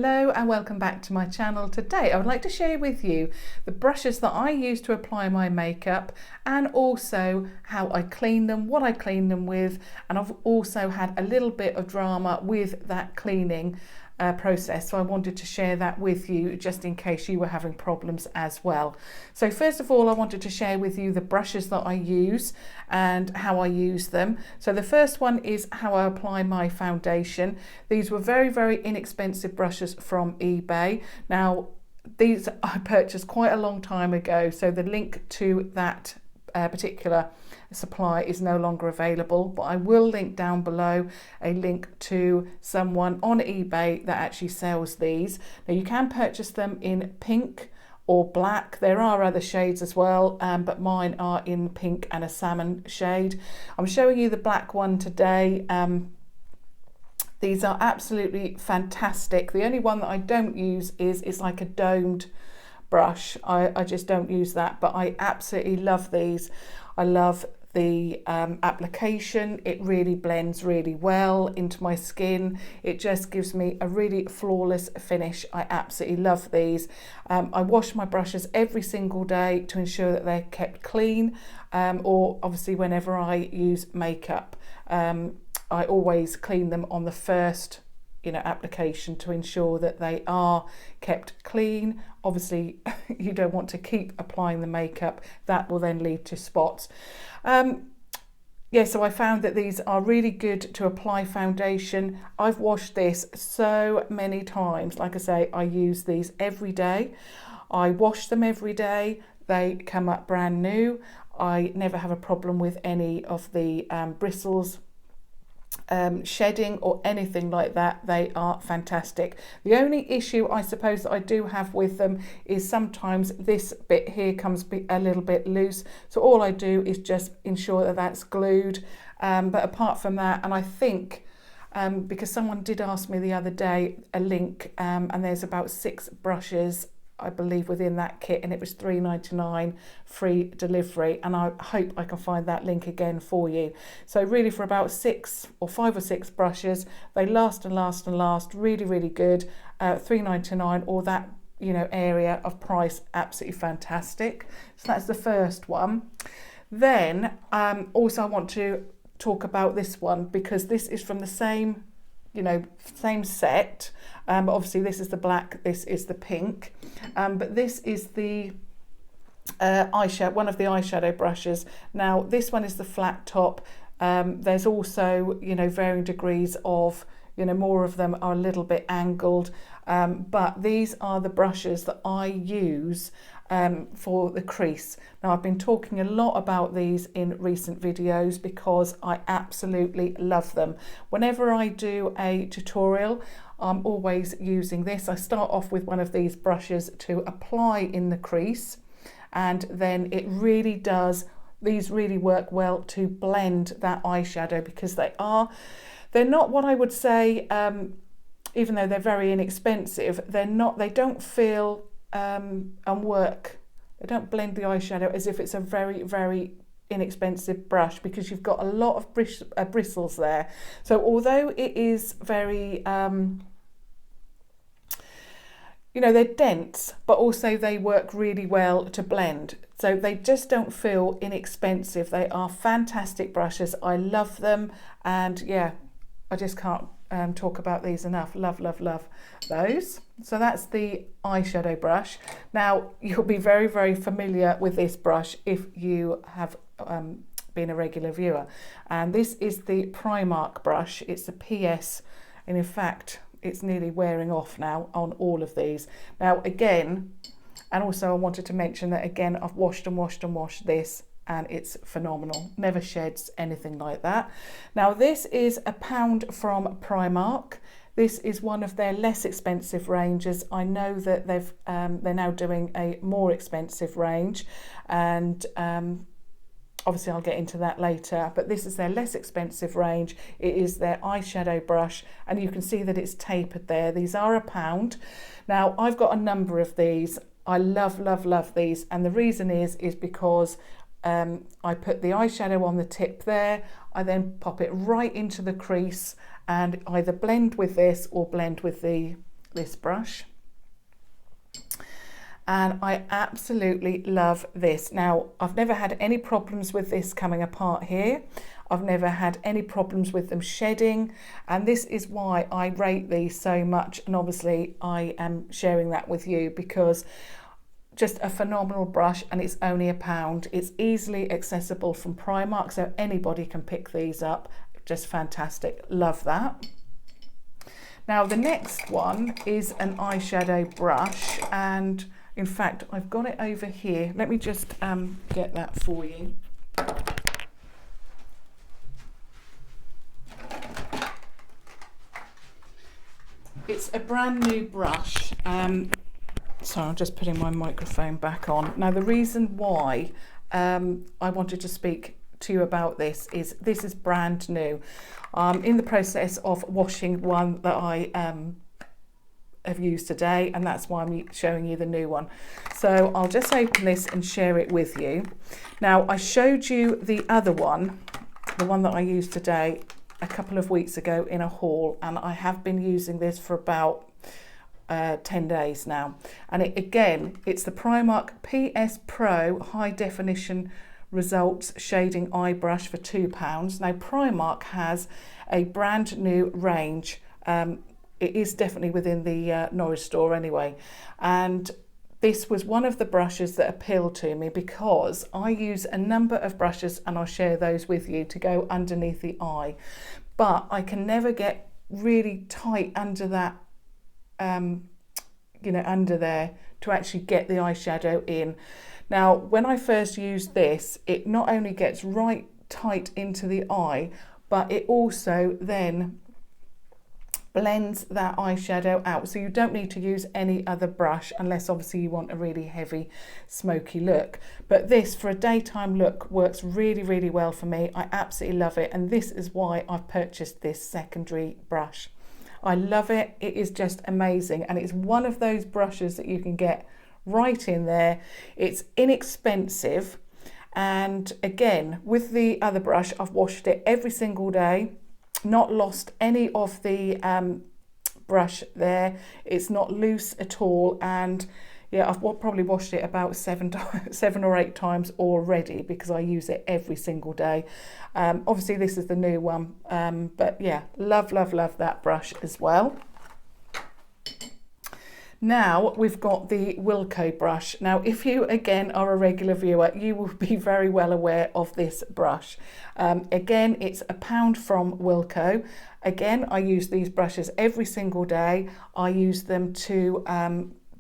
Hello and welcome back to my channel. Today I would like to share with you the brushes that I use to apply my makeup and also how I clean them, what I clean them with, and I've also had a little bit of drama with that cleaning process, so I wanted to share that with you just in case you were having problems as well. So first of all, I wanted to share with you the brushes that I use and how I use them. So the first one is how I apply my foundation. These were very inexpensive brushes from eBay. Now these I purchased quite a long time ago, so the link to that particular supply is no longer available, but I will link down below a link to someone on eBay that actually sells these. Now you can purchase them in pink or black. There are other shades as well, but mine are in pink and a salmon shade. I'm showing you the black one today. These are absolutely fantastic. The only one that I don't use is like a domed brush. I just don't use that, but I absolutely love these. I love the application. It really blends really well into my skin. It just gives me a really flawless finish. I absolutely love these. I wash my brushes every single day to ensure that they're kept clean, or obviously whenever I use makeup, I always clean them on the first application to ensure that they are kept clean. Obviously you don't want to keep applying the makeup, that will then lead to spots. So I found that these are really good to apply foundation. I've washed this so many times. Like I say, I use these every day. I wash them every day. They come up brand new. I never have a problem with any of the bristles shedding or anything like that. They are fantastic. The only issue I suppose that I do have with them is sometimes this bit here comes a little bit loose, so all I do is just ensure that that's glued, but apart from that, and I think because someone did ask me the other day a link, and there's about 6 brushes I believe within that kit, and it was £3.99 free delivery, and I hope I can find that link again for you. So really for about 5 or 6 brushes, they last and last and last, really good. £3.99 or that area of price, absolutely fantastic. So that's the first one. Then also I want to talk about this one because this is from the same set, but obviously this is the black, this is the pink, but this is the eyeshadow, one of the eyeshadow brushes. Now this one is the flat top. There's also varying degrees of, more of them are a little bit angled, but these are the brushes that I use for the crease. Now I've been talking a lot about these in recent videos because I absolutely love them. Whenever I do a tutorial, I'm always using this. I start off with one of these brushes to apply in the crease, and then it really does, these really work well to blend that eyeshadow because they're not what I would say, even though they're very inexpensive, they don't feel and work. They don't blend the eyeshadow as if it's a very inexpensive brush, because you've got a lot of bristles there. So although it is very they're dense, but also they work really well to blend, so they just don't feel inexpensive. They are fantastic brushes. I love them, and yeah, I just can't talk about these enough. Love those. So that's the eyeshadow brush. Now you'll be very familiar with this brush if you have been a regular viewer, and this is the Primark brush. It's a PS, and in fact it's nearly wearing off now on all of these. Now again, and also I wanted to mention that again, I've washed this, and it's phenomenal, never sheds, anything like that. Now this is £1 from Primark. This is one of their less expensive ranges. I know that they're now doing a more expensive range, and obviously I'll get into that later, but this is their less expensive range. It is their eyeshadow brush, and you can see that it's tapered there. These are £1. Now I've got a number of these. I love these, and the reason is because I put the eyeshadow on the tip there, I then pop it right into the crease and either blend with this or blend with the this brush. And I absolutely love this. Now, I've never had any problems with this coming apart here. I've never had any problems with them shedding, and this is why I rate these so much. And obviously I am sharing that with you because just a phenomenal brush, and it's only £1. It's easily accessible from Primark, so anybody can pick these up. Just fantastic, love that. Now the next one is an eyeshadow brush, and in fact I've got it over here. Let me just get that for you. It's a brand new brush. So I'm just putting my microphone back on. Now the reason why I wanted to speak to you about this is brand new. I'm in the process of washing one that I have used today, and that's why I'm showing you the new one. So I'll just open this and share it with you. Now I showed you the other one, the one that I used today, a couple of weeks ago in a haul, and I have been using this for about 10 days now. And again, it's the Primark PS Pro High Definition Results Shading Eye Brush for £2. Now Primark has a brand new range. It is definitely within the Norris store anyway, and this was one of the brushes that appealed to me because I use a number of brushes, and I'll share those with you, to go underneath the eye, but I can never get really tight under that you know, under there, to actually get the eyeshadow in. Now when I first used this, it not only gets right tight into the eye, but it also then blends that eyeshadow out. So you don't need to use any other brush unless obviously you want a really heavy smoky look, but this for a daytime look works really, really well for me. I absolutely love it, and this is why I've purchased this secondary brush. I love it. It is just amazing, and it's one of those brushes that you can get right in there. It's inexpensive, and again, with the other brush, I've washed it every single day, not lost any of the brush there. It's not loose at all, and yeah, I've probably washed it about seven or 8 times already because I use it every single day. Obviously this is the new one, but yeah, love that brush as well. Now we've got the Wilko brush. Now if you again are a regular viewer, you will be very well aware of this brush. Again, it's £1 from Wilko. Again, I use these brushes every single day. I use them to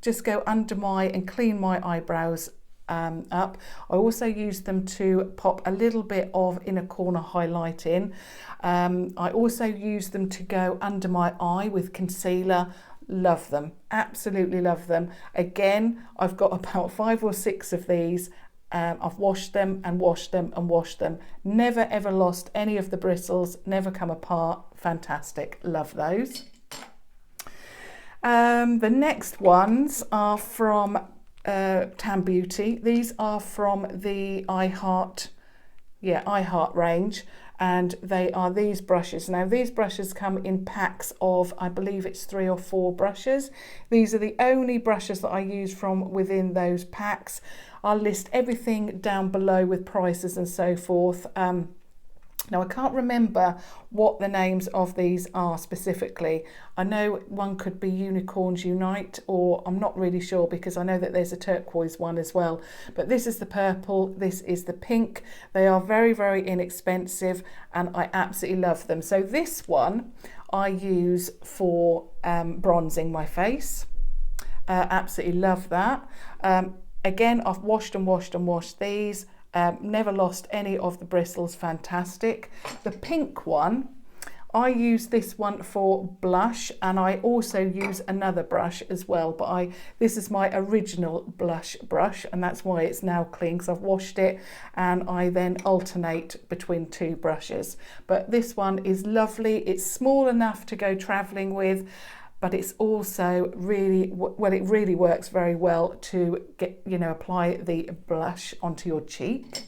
just go under and clean my eyebrows up. I also use them to pop a little bit of inner corner highlight in. I also use them to go under my eye with concealer. Love them, absolutely love them. Again, I've got about 5 or 6 of these. I've washed them and washed them and washed them. Never ever lost any of the bristles, never come apart. Fantastic, love those. The next ones are from Tan Beauty. These are from the I Heart range, and they are these brushes. Now these brushes come in packs of, I believe it's 3 or 4 brushes. These are the only brushes that I use from within those packs. I'll list everything down below with prices and so forth. Now I can't remember what the names of these are specifically. I know one could be Unicorns Unite, or I'm not really sure because I know that there's a turquoise one as well. But this is the purple, this is the pink. They are very, very inexpensive and I absolutely love them. So this one I use for bronzing my face. Absolutely love that. Again, I've washed and washed and washed these. Never lost any of the bristles, fantastic. The pink one, I use this one for blush, and I also use another brush as well, but this is my original blush brush, and that's why it's now clean, because I've washed it and I then alternate between 2 brushes. But this one is lovely. It's small enough to go traveling with, but it's also really, well, it really works very well to get, you know, apply the blush onto your cheek.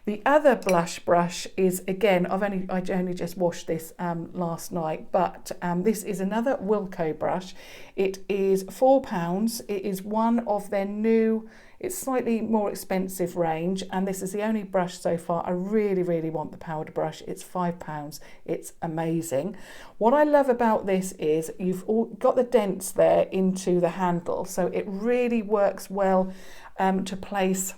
The other blush brush is, again, I only just washed this last night, but this is another Wilko brush. It is £4. It is one of their new, it's slightly more expensive range, and this is the only brush so far. I really, really want the powder brush. It's £5. It's amazing. What I love about this is you've got the dents there into the handle, so it really works well to place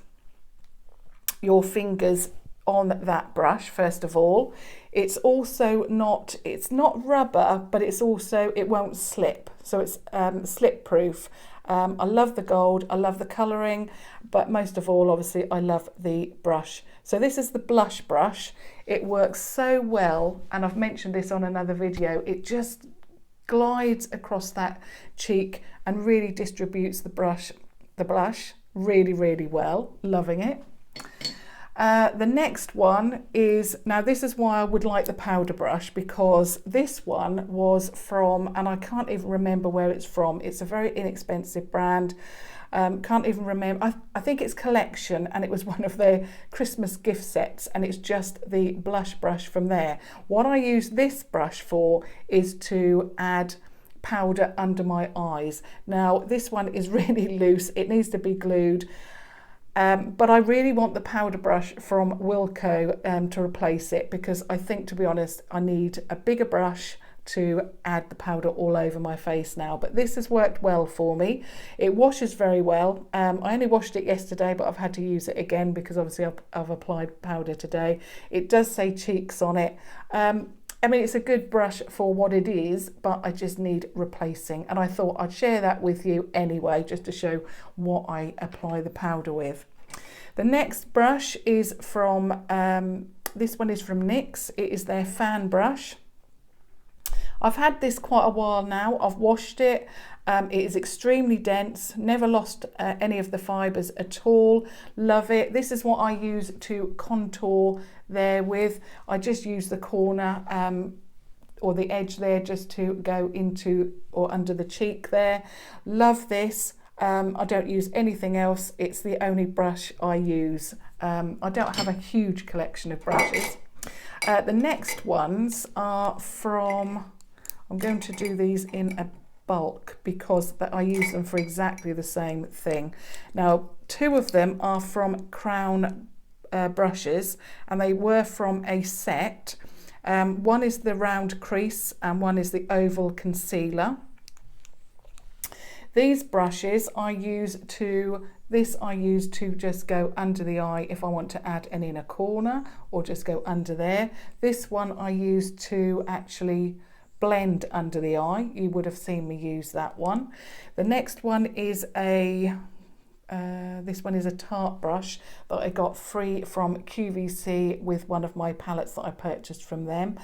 your fingers on that brush. First of all, it's also not, it's not rubber, but it's also, it won't slip, so it's slip proof. I love the gold, I love the colouring, but most of all, obviously, I love the brush. So this is the blush brush. It works so well, and I've mentioned this on another video. It just glides across that cheek and really distributes the blush really, really well. Loving it. The next one is, now this is why I would like the powder brush, because this one was from, and I can't even remember where it's from. It's a very inexpensive brand. Can't even remember. I think it's Collection, and it was one of their Christmas gift sets, and it's just the blush brush from there. What I use this brush for is to add powder under my eyes. Now this one is really loose. It needs to be glued. But I really want the powder brush from Wilko to replace it, because I think, to be honest, I need a bigger brush to add the powder all over my face now. But this has worked well for me. It washes very well. I only washed it yesterday, but I've had to use it again because obviously I've applied powder today. It does say cheeks on it. I mean, it's a good brush for what it is, but I just need replacing. And I thought I'd share that with you anyway, just to show what I apply the powder with. The next brush is from, this one is from NYX. It is their fan brush. I've had this quite a while now. I've washed it. It is extremely dense, never lost any of the fibres at all. Love it. This is what I use to contour there with. I just use the corner or the edge there just to go into or under the cheek there. Love this. I don't use anything else. It's the only brush I use. I don't have a huge collection of brushes. The next ones are from, I'm going to do these in a bulk because I use them for exactly the same thing. Now, two of them are from Crown brushes, and they were from a set. One is the round crease and one is the oval concealer. These brushes I use to just go under the eye if I want to add an inner corner, or just go under there. This one I use to actually blend under the eye. You would have seen me use that one. The next one is this one is a Tarte brush that I got free from QVC with one of my palettes that I purchased from them.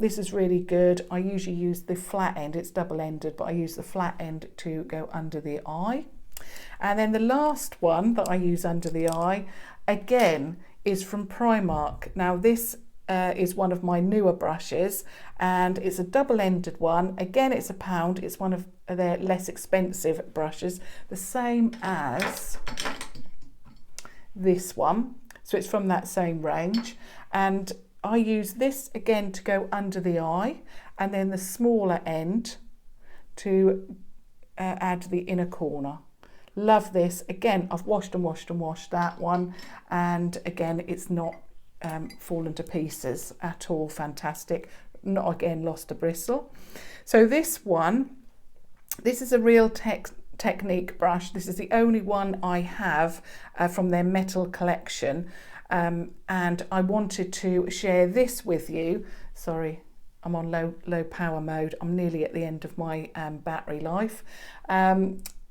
This is really good. I usually use the flat end. It's double-ended, but I use the flat end to go under the eye. And then the last one that I use under the eye, again, is from Primark. Now this is one of my newer brushes, and it's a double-ended one. Again, it's £1. It's one of their less expensive brushes, the same as this one. So it's from that same range, and I use this again to go under the eye, and then the smaller end to add the inner corner. Love this. Again, I've washed and washed and washed that one, and again, it's not fallen to pieces at all. Fantastic. Not again lost a bristle. So this one, this is a Real Technique brush. This is the only one I have from their metal collection, and I wanted to share this with you. Sorry, I'm on low power mode. I'm nearly at the end of my battery life.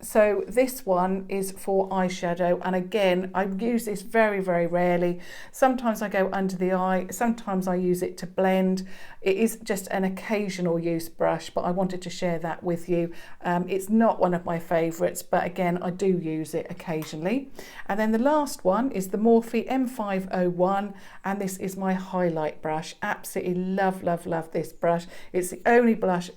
So this one is for eyeshadow, and again, I use this very, very rarely. Sometimes I go under the eye, sometimes I use it to blend. It is just an occasional use brush, but I wanted to share that with you. It's not one of my favourites, but again, I do use it occasionally. And then the last one is the Morphe M501, and this is my highlight brush. Absolutely love, love, love this brush. It's the only brush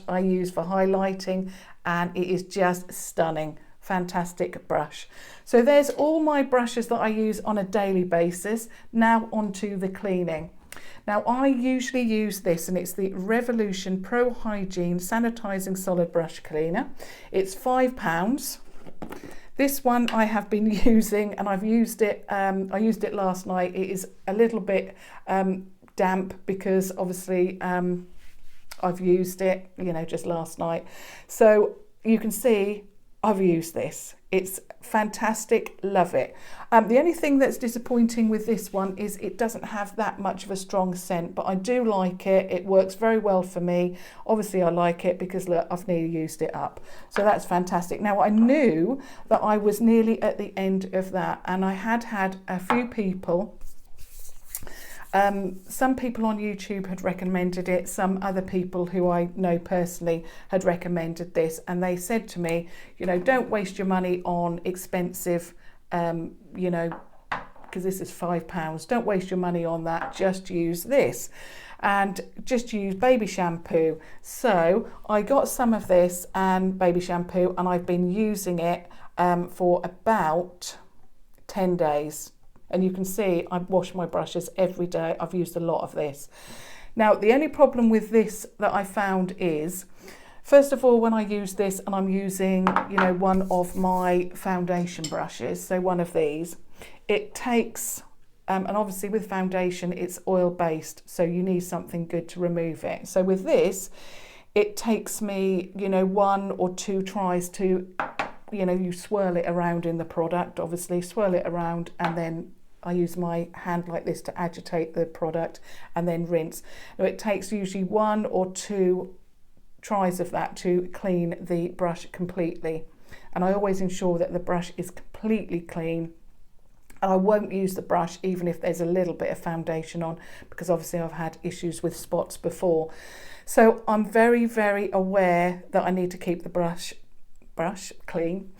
I use for highlighting, and it is just stunning. fantastic brush. So there's all my brushes that I use on a daily basis. Now onto the cleaning. Now I usually use this, and it's the Revolution Pro Hygiene Sanitizing Solid Brush Cleaner. It's £5. This one I have been using, and I've used it, I used it last night. It is a little bit damp because obviously I've used it, you know, just last night. So you can see I've used this. It's fantastic, love it. The only thing that's disappointing with this one is it doesn't have that much of a strong scent, but I do like it. It works very well for me. Obviously I like it because look, I've nearly used it up. So that's fantastic. Now I knew that I was nearly at the end of that, and I had a few people, some people on YouTube had recommended it, some other people who I know personally had recommended this, and they said to me, you know, don't waste your money on expensive, you know, because this is £5, don't waste your money on that, just use this and just use baby shampoo. So I got some of this and baby shampoo, and I've been using it for about 10 days. And you can see I wash my brushes every day. I've used a lot of this. Now, the only problem with this that I found is, first of all, when I use this and I'm using, you know, one of my foundation brushes, so one of these, it takes, and obviously with foundation, it's oil-based, so you need something good to remove it. So with this, it takes me, you know, 1 or 2 tries to, you know, you swirl it around in the product, obviously, swirl it around, and then I use my hand like this to agitate the product and then rinse. Now it takes usually 1 or 2 tries of that to clean the brush completely. And I always ensure that the brush is completely clean. And I won't use the brush even if there's a little bit of foundation on, because obviously I've had issues with spots before. So I'm very, very aware that I need to keep the brush clean.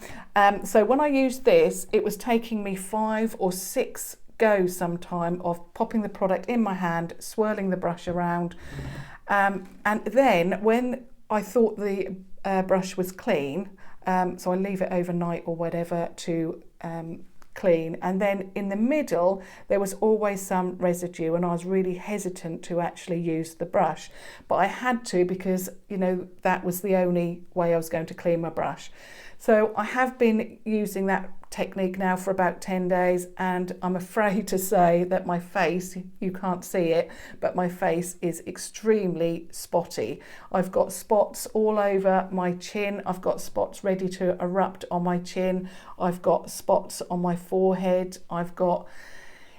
So when I used this, it was taking me 5 or 6 goes sometime of popping the product in my hand, swirling the brush around, and then when I thought the brush was clean, so I leave it overnight or whatever to clean, and then in the middle there was always some residue, and I was really hesitant to actually use the brush, but I had to, because you know that was the only way I was going to clean my brush. So I have been using that technique now for about 10 days, and I'm afraid to say that my face, you can't see it, but my face is extremely spotty. I've got spots all over my chin, I've got spots ready to erupt on my chin, I've got spots on my forehead,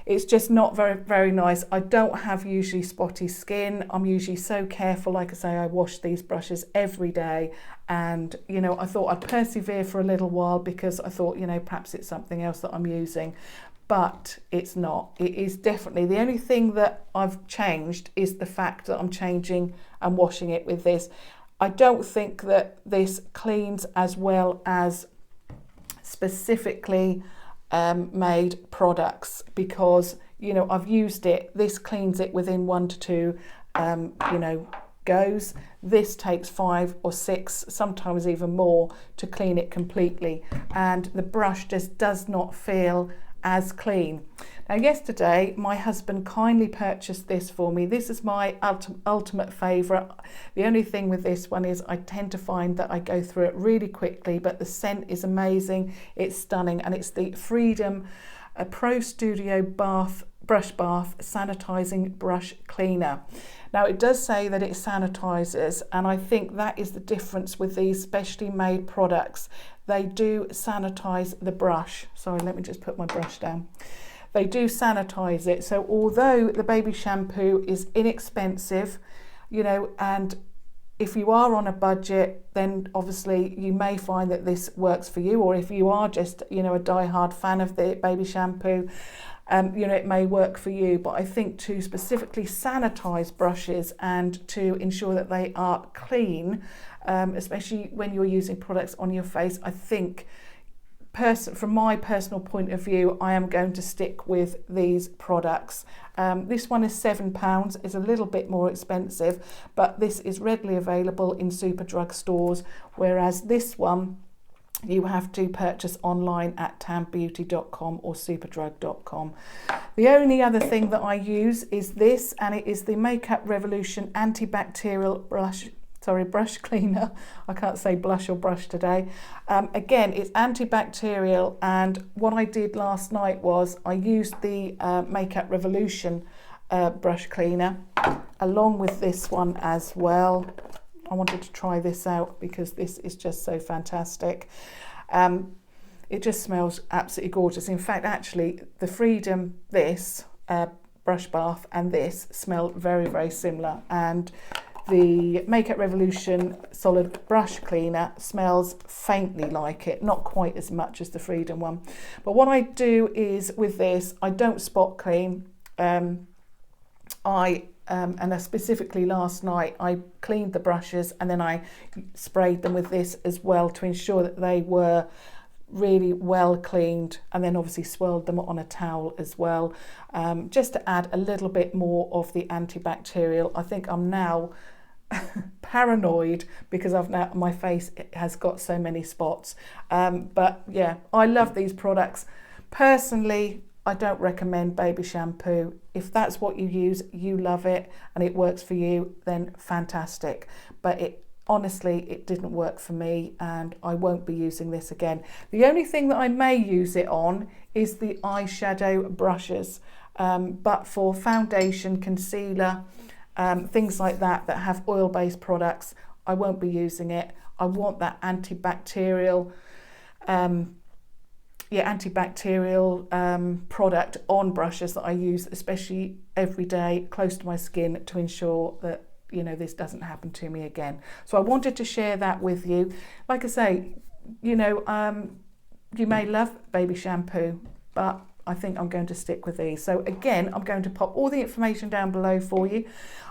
it's just not very, very nice. I don't have usually spotty skin. I'm usually so careful. Like I say, I wash these brushes every day, and you know, I thought I'd persevere for a little while because I thought, you know, perhaps it's something else that I'm using, but it's not. It is definitely, the only thing that I've changed is the fact that I'm changing and washing it with this. I don't think that this cleans as well as specifically made products, because you know I've used it, this cleans it within 1 to 2 you know goes. This takes 5 or 6, sometimes even more, to clean it completely, and the brush just does not feel as clean. Now yesterday my husband kindly purchased this for me. This is my ultimate favourite. The only thing with this one is I tend to find that I go through it really quickly, but the scent is amazing, it's stunning, and it's the Freedom Pro Studio Brush Bath Sanitizing Brush Cleaner. Now it does say that it sanitizes, and I think that is the difference with these specially made products. They do sanitize the brush. Sorry, let me just put my brush down. They do sanitize it. So although the baby shampoo is inexpensive, you know, and if you are on a budget, then obviously you may find that this works for you, or if you are just, you know, a die-hard fan of the baby shampoo, you know, it may work for you. But I think to specifically sanitize brushes and to ensure that they are clean, especially when you're using products on your face, I think from my personal point of view, I am going to stick with these products. This one is £7, it's a little bit more expensive, but this is readily available in Superdrug stores, whereas this one you have to purchase online at tanbeauty.com or superdrug.com. The only other thing that I use is this, and it is the Makeup Revolution antibacterial brush cleaner. I can't say blush or brush today. Again, it's antibacterial, and what I did last night was I used the Makeup Revolution brush cleaner along with this one as well. I wanted to try this out because this is just so fantastic. It just smells absolutely gorgeous. In fact, actually, the Freedom, this brush bath and this smell very, very similar. And the Makeup Revolution solid brush cleaner smells faintly like it, not quite as much as the Freedom one. But what I do is with this, I don't spot clean. And specifically last night I cleaned the brushes and then I sprayed them with this as well to ensure that they were really well cleaned, and then obviously swirled them on a towel as well, just to add a little bit more of the antibacterial. I think I'm now paranoid because my face has got so many spots, but yeah, I love these products. Personally, I don't recommend baby shampoo. If that's what you use, you love it and it works for you, then fantastic. But honestly, it didn't work for me and I won't be using this again. The only thing that I may use it on is the eyeshadow brushes. But for foundation, concealer, things like that have oil-based products, I won't be using it. I want that antibacterial product on brushes that I use, especially every day, close to my skin, to ensure that, you know, this doesn't happen to me again. So I wanted to share that with you. Like I say, you know, you may love baby shampoo, but I think I'm going to stick with these. So again, I'm going to pop all the information down below for you.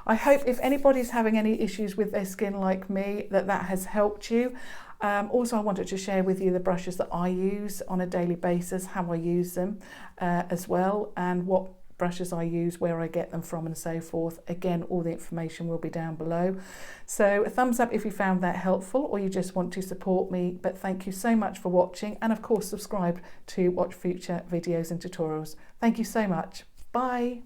I hope if anybody's having any issues with their skin like me, that has helped you. Also, I wanted to share with you the brushes that I use on a daily basis, how I use them as well, and what brushes I use, where I get them from, and so forth. Again, all the information will be down below. So a thumbs up if you found that helpful, or you just want to support me. But thank you so much for watching, and of course subscribe to watch future videos and tutorials. Thank you so much. Bye.